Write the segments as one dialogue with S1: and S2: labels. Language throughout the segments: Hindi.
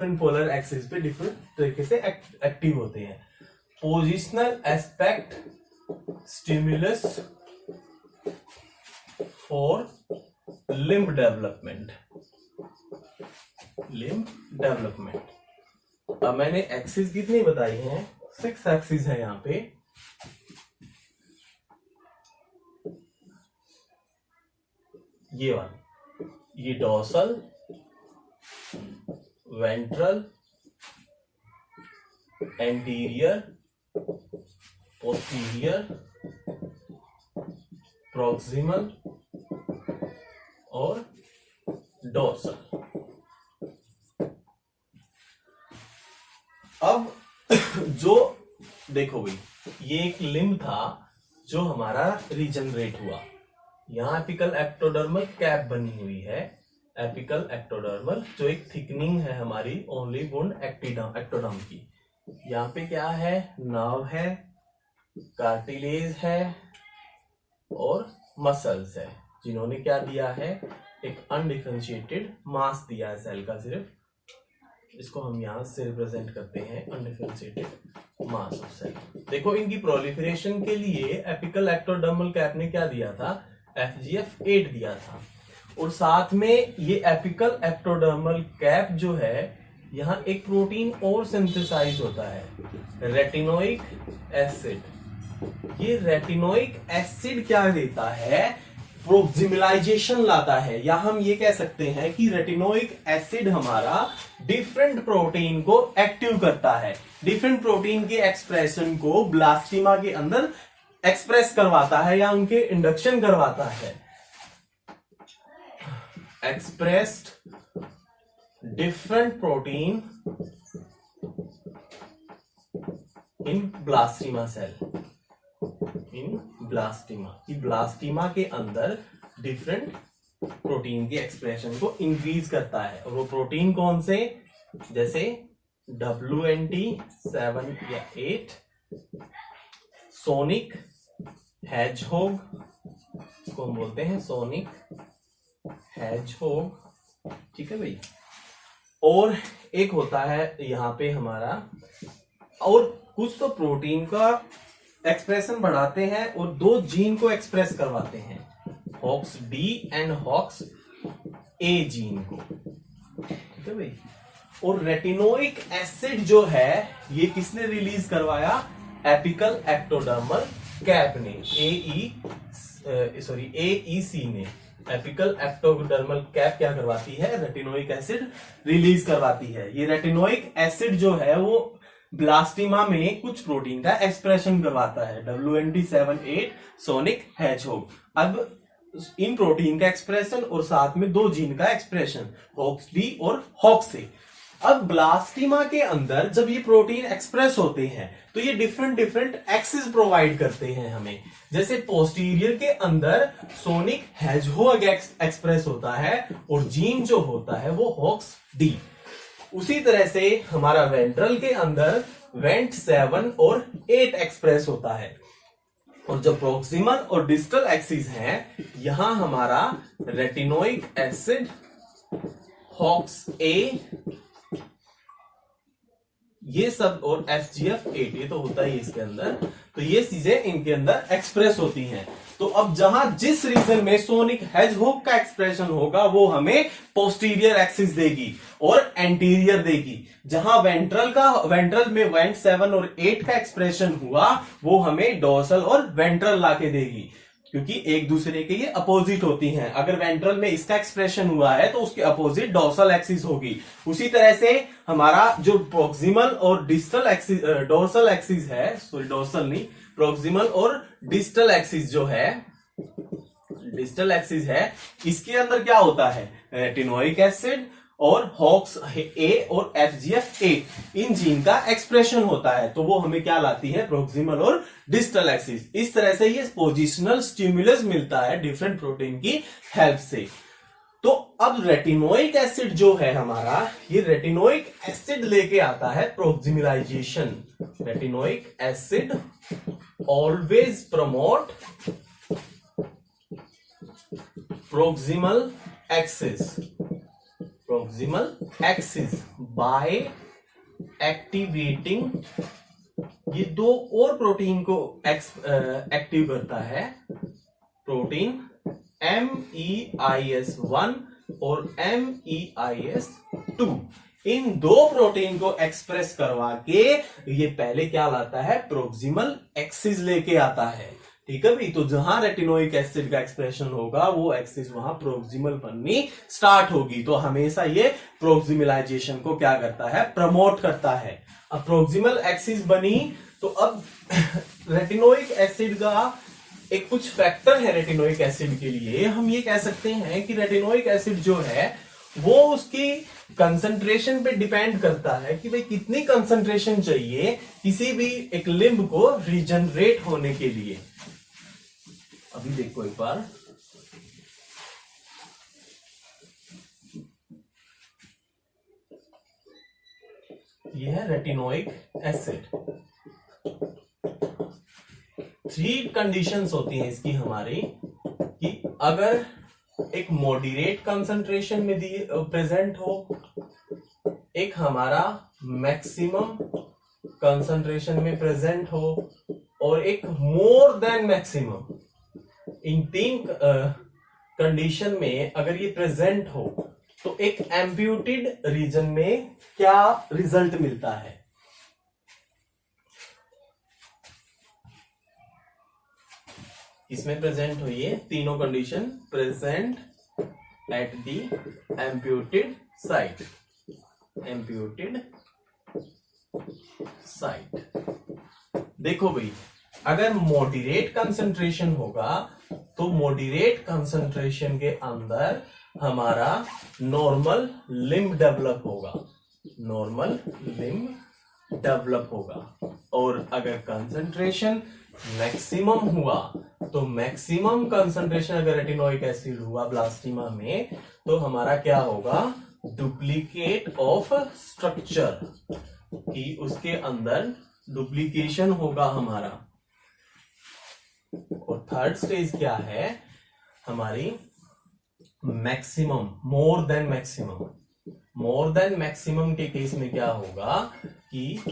S1: डिफरेंट पोलर एक्सिस पे डिफरेंट तरीके से एक्टिव होते हैं। Positional aspect stimulus for limb development. अब मैंने एक्सिस कितनी बताई हैं? 6 एक्सिस है यहां पे। ये वाली, ये dorsal, ventral, anterior, posterior, proximal और डोर्सल। अब जो देखो भाई, ये एक लिम्ब था जो हमारा रीजनरेट हुआ। यहां एपिकल एक्टोडर्मल कैप बनी हुई है। एपिकल एक्टोडर्मल जो एक थिकनिंग है हमारी ओनली वुंड एक्टोडर्म की। यहाँ पे क्या है? नर्व है, कार्टिलेज है और मसल्स है, जिन्होंने क्या दिया है? एक अनडिफरेंशिएटेड मास दिया है सेल का। सिर्फ इसको हम यहां से रिप्रेजेंट करते हैं, अनडिफरेंशिएटेड मास ऑफ सेल। देखो, इनकी प्रोलिफरेशन के लिए एपिकल एक्टोडर्मल कैप ने क्या दिया था? FGF8 दिया था। और साथ में ये एपिकल एक्टोडर्मल कैप जो है, यहां एक प्रोटीन और सिंथेसाइज होता है, रेटिनोइक एसिड। ये रेटिनोइक एसिड क्या देता है? प्रोक्सिमलाइजेशन लाता है, या हम ये कह सकते हैं कि रेटिनोइक एसिड हमारा डिफरेंट प्रोटीन को एक्टिव करता है। डिफरेंट प्रोटीन के एक्सप्रेशन को ब्लास्टिमा के अंदर एक्सप्रेस करवाता है या उनके इंडक्शन करवाता है। Expressed different protein in blastema cell. इन ब्लास्टिमा के अंदर डिफरेंट प्रोटीन के एक्सप्रेशन को इंक्रीज करता है। और वो प्रोटीन कौन से? जैसे WNT7 या 8, सोनिक हेजहोग, इसको हम बोलते हैं सोनिक हेजहोग, ठीक है भाई। और एक होता है यहां पे हमारा, और कुछ तो प्रोटीन का एक्सप्रेशन बढ़ाते हैं और 2 जीन को एक्सप्रेस करवाते हैं, Hox D and Hox A gene को, ठीक है भाई। और रेटिनोइक एसिड जो है, ये किसने रिलीज करवाया? एपिकल एक्टोडर्मल कैप ने, AEC ने। एपिकल एक्टोडर्मल कैप क्या करवाती है? रेटिनोइक एसिड रिलीज करवाती है। ये रेटिनोइक एसिड जो है वो ब्लास्टिमा में कुछ प्रोटीन का एक्सप्रेशन करवाता है, WNT7-8 सोनिक हेजहोग। अब इन प्रोटीन का एक्सप्रेशन और साथ में 2 जीन का एक्सप्रेशन, हॉक्स डी और हॉक्स ए। अब ब्लास्टिमा के अंदर जब ये प्रोटीन एक्सप्रेस होते हैं तो ये डिफरेंट एक्सिस प्रोवाइड करते हैं हमें। जैसे पोस्टीरियर के अंदर सोनिक हेजहोग एक्सप्रेस होता है और जीन जो होता है वो हॉक्स डी। उसी तरह से हमारा वेंट्रल के अंदर वेंट7 और 8 एक्सप्रेस होता है। और जो प्रोक्सिमल और डिस्टल एक्सिस हैं, यहां हमारा रेटिनोइक एसिड, हॉक्स ए, ये सब, और FGF8, ये तो होता ही इसके अंदर। तो ये चीजें इनके अंदर एक्सप्रेस होती हैं। तो अब जहां जिस रीजन में सोनिक हेजहोग का एक्सप्रेशन होगा वो हमें पोस्टीरियर एक्सिस देगी और एंटीरियर देगी। जहां वेंट्रल में वेंट7 और 8 का एक्सप्रेशन हुआ वो हमें डोर्सल और वेंट्रल लाके देगी, क्योंकि एक दूसरे के ये अपोजिट होती हैं। अगर वेंट्रल में इसका एक्सप्रेशन हुआ है तो उसके अपोजिट डोर्सल एक्सिस होगी। उसी तरह से हमारा जो प्रोक्सिमल और डिस्टल एक्सिस, डोर्सल एक्सिस है, सॉरी डोर्सल नहीं, प्रोक्सिमल और डिस्टल एक्सिस जो है, डिस्टल एक्सिस है, इसके अंदर क्या होता है? रेटिनोइक एसिड और हॉक्स ए और FGF8 इन जीन का एक्सप्रेशन होता है। तो वो हमें क्या लाती है? प्रोक्सिमल और डिस्टल एक्सिस। इस तरह से ये पोजिशनल स्टिमुलस मिलता है डिफरेंट प्रोटीन की हेल्प से। तो अब रेटिनोइक एसिड जो है हमारा, ये रेटिनोइक एसिड लेके आता है proximalisation. Retinoic acid always promote proximal axis proximal axis by activating, ये दो और प्रोटीन को एक्टिव करता है, प्रोटीन MEIS1 और MEIS2। इन दो प्रोटीन को एक्सप्रेस करवा के ये पहले क्या लाता है, प्रोक्सिमल एक्सिस लेके आता है। ठीक है भाई, तो जहां रेटिनोइक एसिड का एक्सप्रेशन होगा वो एक्सिस वहां प्रोक्सिमल बननी स्टार्ट होगी। तो हमेशा ये प्रोक्सिमलाइजेशन को क्या करता है, प्रमोट करता है। अब प्रोक्सिमल एक्सिस बनी तो अब रेटिनोइक एसिड का एक कुछ फैक्टर है रेटिनोइक एसिड के लिए। हम ये कह सकते हैं कि रेटिनोइक एसिड जो है वो उसकी कंसंट्रेशन पे डिपेंड करता है कि भाई कितनी कंसंट्रेशन चाहिए किसी भी एक लिम्ब को रीजनरेट होने के लिए। अभी देखो एक बार, ये है रेटिनोइक एसिड। 3 कंडीशंस होती हैं इसकी हमारी, कि अगर एक मॉडरेट कंसंट्रेशन में प्रेजेंट हो, एक हमारा मैक्सिमम कंसंट्रेशन में प्रेजेंट हो, और एक मोर देन मैक्सिमम। इन 3 कंडीशन में अगर ये प्रेजेंट हो तो एक एम्प्यूटेड रीजन में क्या रिजल्ट मिलता है। इसमें प्रेजेंट हुई है तीनों condition present at the amputated site, amputated site. देखो भाई, अगर मॉडरेट कंसंट्रेशन होगा तो मॉडरेट कंसंट्रेशन के अंदर हमारा नॉर्मल लिम्ब डेवलप होगा, नॉर्मल लिम्ब डेवलप होगा। और अगर कंसंट्रेशन मैक्सिमम हुआ तो मैक्सिमम कंसंट्रेशन अगर रेटिनोइक एसिड हुआ ब्लास्टिमा में तो हमारा क्या होगा, डुप्लीकेट ऑफ स्ट्रक्चर, कि उसके अंदर डुप्लीकेशन होगा हमारा। और थर्ड स्टेज क्या है हमारी, maximum, more than maximum. More than maximum के केस में क्या होगा कि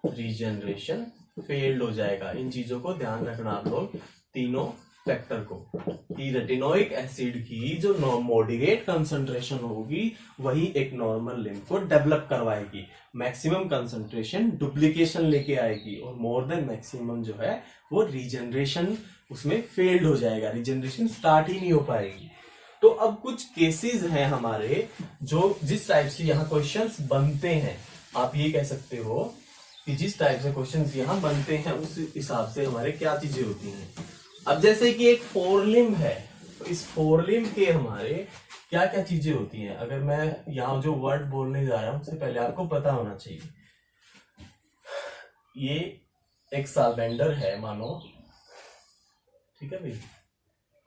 S1: रीजनरेशन फेल्ड हो जाएगा। इन चीजों को ध्यान रखना आप लोग, तीनों फैक्टर को, कि रेटिनोइक एसिड की जो मॉडरेट कंसंट्रेशन होगी वही एक नॉर्मल लिम्ब को डेवलप करवाएगी, मैक्सिमम कंसंट्रेशन डुप्लीकेशन लेके आएगी, और मोर देन मैक्सिमम जो है वो रीजनरेशन उसमें फेल्ड हो जाएगा, रीजनरेशन स्टार्ट ही नहीं हो पाएगी। तो अब कुछ केसेस हैं हमारे जो जिस टाइप से यहाँ क्वेश्चंस बनते हैं, आप ये कह सकते हो कि जिस टाइप से क्वेश्चंस यहाँ बनते हैं उस हिसाब से हमारे क्या चीजें होती हैं। अब जैसे कि एक फोरलिम्ब है, तो इस फोरलिम्ब के हमारे क्या क्या चीजें होती हैं। अगर मैं यहाँ जो वर्ड बोलने जा रहा हूं उससे पहले आपको पता होना चाहिए। ये एक सालमेंडर है मानो, ठीक है भाई,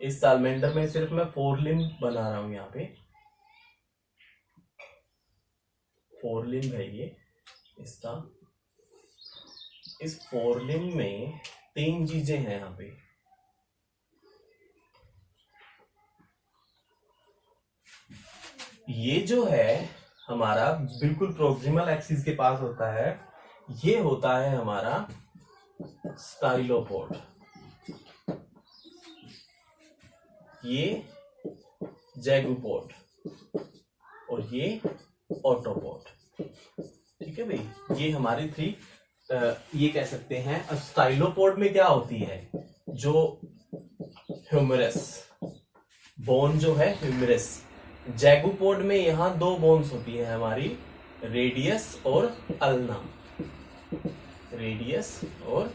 S1: इस सालमेंडर में सिर्फ मैं फोरलिम्ब बना रहा हूं। यहाँ पे फोरलिम्ब है ये इसका। इस फोरलिम्ब में 3 चीजें हैं यहाँ पे। ये जो है हमारा बिल्कुल प्रोक्सिमल एक्सिस के पास होता है, ये होता है हमारा स्टाइलोपोड, ये जैगुपोड, और ये ऑटोपोड। ठीक है भाई, ये हमारी 3 ये कह सकते हैं। स्टाइलोपोड में क्या होती है, जो ह्यूमरस बोन जो है ह्यूमरस। जैगुपोड में यहां 2 बोन्स होती हैं हमारी, रेडियस और अल्ना, रेडियस और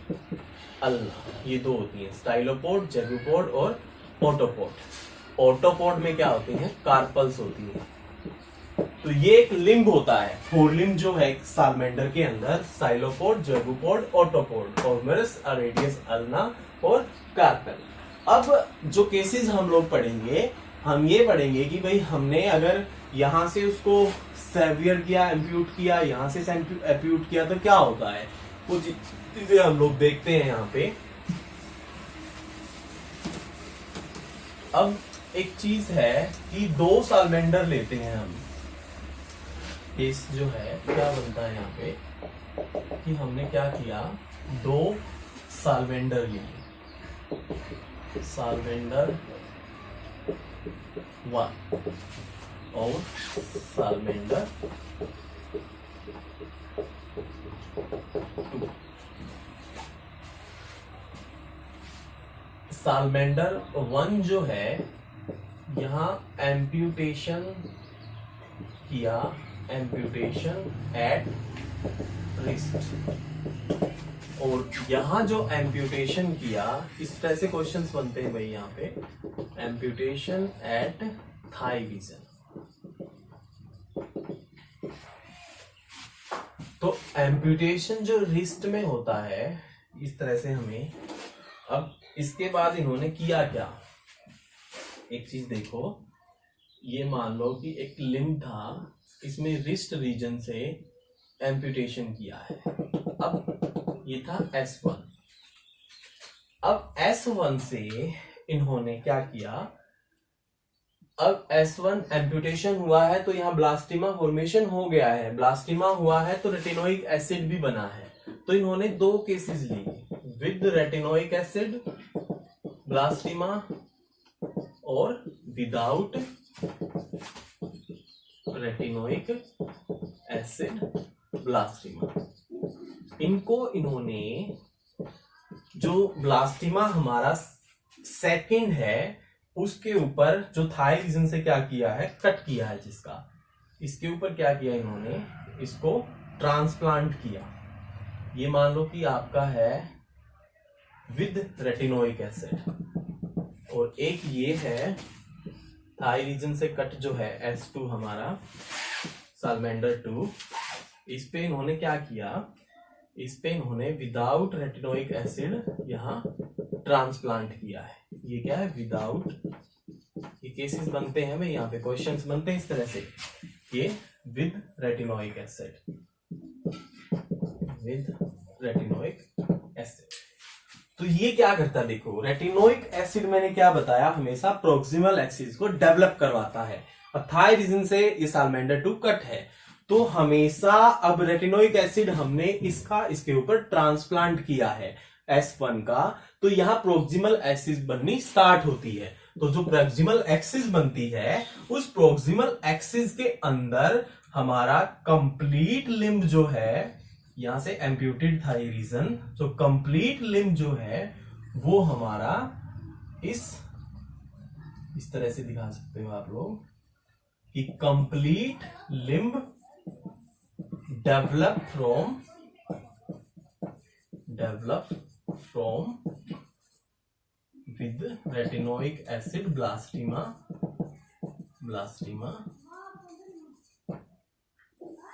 S1: अल्ना, ये 2 होती हैं, स्टाइलोपोड, जैगुपोड और ऑटोपोड। ऑटोपोड में क्या होती हैं, कार्पल्स होती हैं। तो ये एक लिम्ब होता है, फोरलिम्ब जो है सालमेंडर के अंदर, स्टाइलोपोड, जैगुपोड, ऑटोपोड, ह्यूमरस, रेडियस, अल्ना और कार्पल। अब जो केसेस हम लोग पढ़ेंगे, हम ये पढ़ेंगे कि भाई हमने अगर यहां से उसको सेवियर किया, एम्प्यूट किया, यहां से एम्प्यूट किया तो क्या होता है, कुछ चीजें हम लोग देखते हैं यहाँ पे। अब एक चीज है कि 2 सालमेंडर लेते हैं हम, केस जो है क्या बनता है यहाँ पे कि हमने क्या किया, 2 साल्वेंडर लिए, साल्वेंडर 1 और साल्वेंडर 2। साल्वेंडर 1 जो है यहाँ एम्प्यूटेशन किया, एम्प्यूटेशन एट रिस्ट, और यहाँ जो एम्प्यूटेशन किया, इस तरह से क्वेश्चंस बनते हैं भाई यहाँ पे, एम्प्यूटेशन एट थाई रीजन। तो एम्प्यूटेशन जो रिस्ट में होता है इस तरह से हमें, अब इसके बाद इन्होंने किया क्या, एक चीज देखो, ये मान लो कि एक लिम्ब था, इसमें रिस्ट रीजन से एम्प्यूटेशन किया है। अब ये था S1, अब S1 से इन्होंने क्या किया, अब S1 एम्प्यूटेशन हुआ है तो यहाँ ब्लास्टिमा फॉर्मेशन हो गया है, ब्लास्टिमा हुआ है तो रेटिनोइक एसिड भी बना है। तो इन्होंने 2 केसेस लिए, विद रेटिनोइक एसिड ब्लास्टिमा और विदाउट रेटिनोइक एसिड ब्लास्टिमा। इनको इन्होंने, जो ब्लास्टिमा हमारा सेकंड है उसके ऊपर जो थाई रीजन से क्या किया है, कट किया है, जिसका इसके ऊपर क्या किया इन्होंने, इसको ट्रांसप्लांट किया। ये मान लो कि आपका है विद रेटिनोइक एसिड, और एक ये है थाई रीजन से कट जो है S2 हमारा साल्वेंडर 2, इस पे इन्होंने क्या किया, इस पे इन्होंने विदाउट रेटिनोइक एसिड यहाँ ट्रांसप्लांट किया है। ये क्या है, विदाउट, ये केसेस बनते हैं भाई, यहाँ पे क्वेश्चंस बनते हैं इस तरह से, ये with retinoic acid, with retinoic acid. तो ये क्या करता है, देखो रेटिनोइक एसिड मैंने क्या बताया, हमेशा प्रोक्सिमल एक्सिस को डेवलप करवाता है, और थाई रीजन से ये साल्वेंडर 2 कट है, तो हमेशा अब रेटिनोइक एसिड हमने इसका इसके ऊपर ट्रांसप्लांट किया है S1 का, तो यहाँ प्रोक्सिमल एक्सिस बननी स्टार्ट होती है। तो जो प्रोक्सिमल एक्सिस बनती है, उस प्रोक्सिमल एक्सिस के अंदर हमारा कंप्लीट लिम्ब जो है, यहां से एम्प्यूटेड थाई रीजन, जो कंप्लीट लिम्ब जो है वो हमारा इस तरह से दिखा सकते हो आप लोग कि complete limb develop from with retinoic acid blastema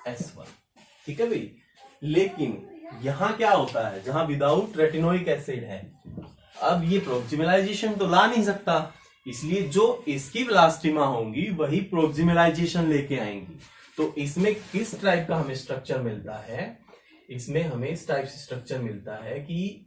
S1: S1। ठीक है भाई, लेकिन यहां क्या होता है, जहां विदाउट रेटिनोइक एसिड है, अब ये प्रोक्सिमलाइजेशन तो ला नहीं सकता, इसलिए जो इसकी ब्लास्टिमा होंगी वही प्रोक्सिमलाइजेशन लेके आएंगी। तो इसमें किस टाइप का हमें स्ट्रक्चर मिलता है, इसमें हमें इस टाइप से स्ट्रक्चर मिलता है कि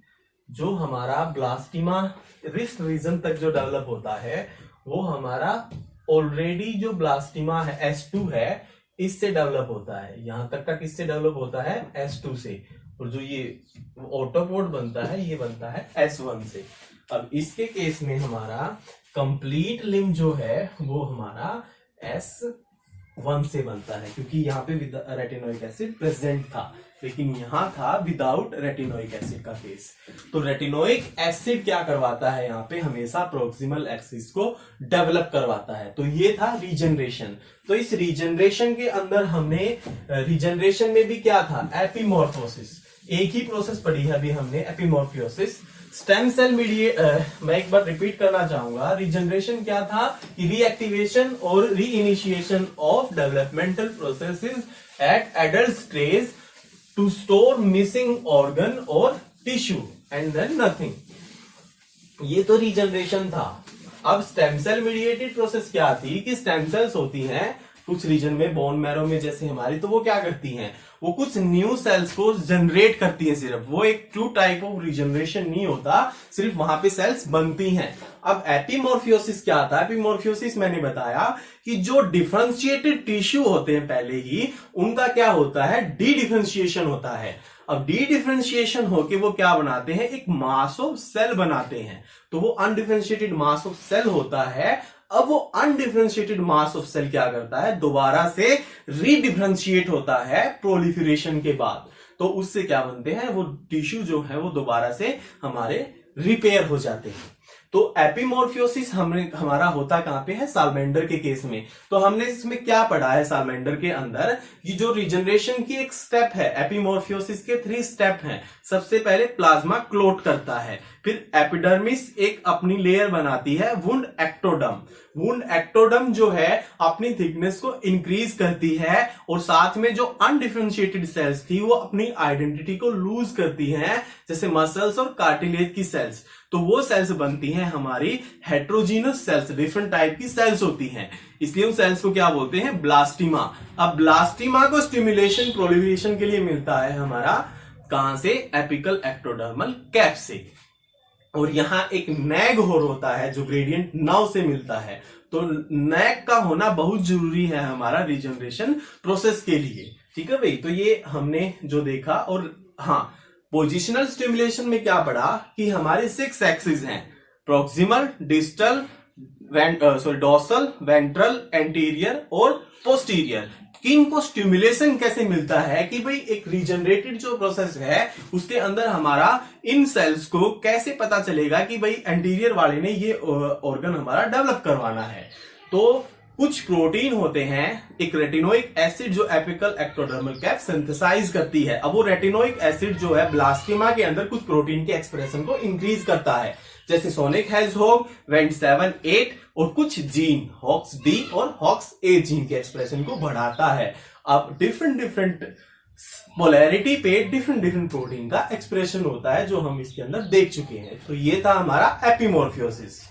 S1: जो हमारा ब्लास्टिमा रिस्ट रीजन तक जो डेवलप होता है, वो हमारा ऑलरेडी जो ब्लास्टिमा है S2 है, इससे डेवलप होता है। यहां तक का किससे डेवलप होता है, S2 से, और जो ये ऑटोपोड बनता है ये बनता है S1 से। अब इसके केस में हमारा कंप्लीट लिम्ब जो है वो हमारा S1 से बनता है, क्योंकि यहाँ पे रेटिनोइक एसिड प्रेजेंट था, लेकिन यहां था विदाउट रेटिनोइक एसिड का केस। तो रेटिनोइक एसिड क्या करवाता है, यहाँ पे हमेशा प्रोक्सिमल एक्सिस को डेवलप करवाता है। तो ये था रीजनरेशन। तो इस रीजनरेशन के अंदर हमने, रीजनरेशन में भी क्या था, एपिमॉर्फोसिस, एक ही प्रोसेस पढ़ी है अभी हमने, एपिमॉर्फोसिस, स्टेम सेल मीडिएट। मैं एक बार रिपीट करना चाहूंगा, रीजनरेशन क्या था, रीएक्टिवेशन और reinitiation of developmental processes at adult stage to store missing organ और टिश्यू एंड देन नथिंग। ये तो रीजनरेशन था। अब स्टेम सेल मीडिएटेड प्रोसेस क्या थी कि स्टेम सेल्स होती हैं कुछ रीजन में बोन मैरो में जैसे हमारी, तो वो क्या करती हैं, वो कुछ न्यू सेल्स को जनरेट करती हैं। सिर्फ वो एक ट्रू टाइप ऑफ रिजनरेशन नहीं होता, सिर्फ वहां पे सेल्स बनती हैं। अब एपिमॉर्फियोसिस क्या आता है? एपिमॉर्फियोसिस मैंने बताया कि जो डिफरेंशिएटेड टिश्यू होते हैं पहले ही, उनका क्या होता है, डी डिफरेंशिएशन होता है। अब डी डिफरेंशिएशन होके वो क्या बनाते हैं, एक मास ऑफ सेल बनाते हैं। तो वो अनडिफरेंशिएटेड मास ऑफ सेल होता है। अब वो अनडिफरेंशिएटेड मास ऑफ सेल क्या करता है, दोबारा से रीडिफरेंशिएट होता है प्रोलिफरेशन के बाद। तो उससे क्या बनते हैं, वो टिश्यू जो है वो दोबारा से हमारे रिपेयर हो जाते हैं। तो एपिमॉर्फियोसिस हमारा होता कहां पे है, सालमेंडर के केस में। तो हमने इसमें क्या पढ़ा है सालमेंडर के अंदर, ये जो रिजनरेशन की एक स्टेप है, एपिमॉर्फियोसिस के 3 स्टेप हैं। सबसे पहले प्लाज्मा क्लोट करता है, फिर एपिडर्मिस एक अपनी लेयर बनाती है, वुंड एक्टोडर्म। वुंड एक्टोडर्म जो है अपनी थिकनेस को इंक्रीज करती है, और साथ में जो अनडिफरेंशिएटेड सेल्स थी वो अपनी आइडेंटिटी को लूज करती हैं, जैसे मसल्स और कार्टिलेज की सेल्स। तो वो सेल्स बनती हैं हमारी हेट्रोजीनस सेल्स, डिफरेंट टाइप की सेल्स होती हैं, इसलिए उन सेल्स को क्या बोलते हैं, ब्लास्टिमा। अब ब्लास्टिमा को स्टिमुलेशन प्रोलिफरेशन के लिए मिलता है हमारा कहां से, एपिकल एक्टोडर्मल कैप से। और यहां एक नैग होर होता है जो ग्रेडियंट नर्व से मिलता है। तो नैग का होना बहुत जरूरी है हमारा रिजनरेशन प्रोसेस के लिए। ठीक है भाई, तो ये हमने जो देखा। और हाँ, पोजिशनल स्टिमुलेशन में क्या पढ़ा कि हमारे 6 एक्सिस हैं, proximal, distal, dorsal, ventral, anterior और पोस्टीरियर। इनको स्टिमुलेशन कैसे मिलता है कि भाई एक रीजनरेटेड जो प्रोसेस है उसके अंदर हमारा इन सेल्स को कैसे पता चलेगा कि भाई एंटीरियर वाले ने ये ऑर्गन हमारा डेवलप करवाना है। तो कुछ प्रोटीन होते हैं, एक रेटिनोइक एसिड जो एपिकल एक्टोडर्मल कैप सिंथेसाइज करती है। अब वो रेटिनोइक एसिड जो है ब्लास्टिमा के अंदर कुछ प्रोटीन के एक्सप्रेशन को इंक्रीज करता है, जैसे सोनिक हेजहोग, वेंट7-8 और कुछ जीन हॉक्स डी और हॉक्स ए जीन के एक्सप्रेशन को बढ़ाता है। अब डिफरेंट पोलैरिटी पे डिफरेंट प्रोटीन का एक्सप्रेशन होता है, जो हम इसके अंदर देख चुके हैं। तो ये था हमारा एपिमॉर्फियोसिस।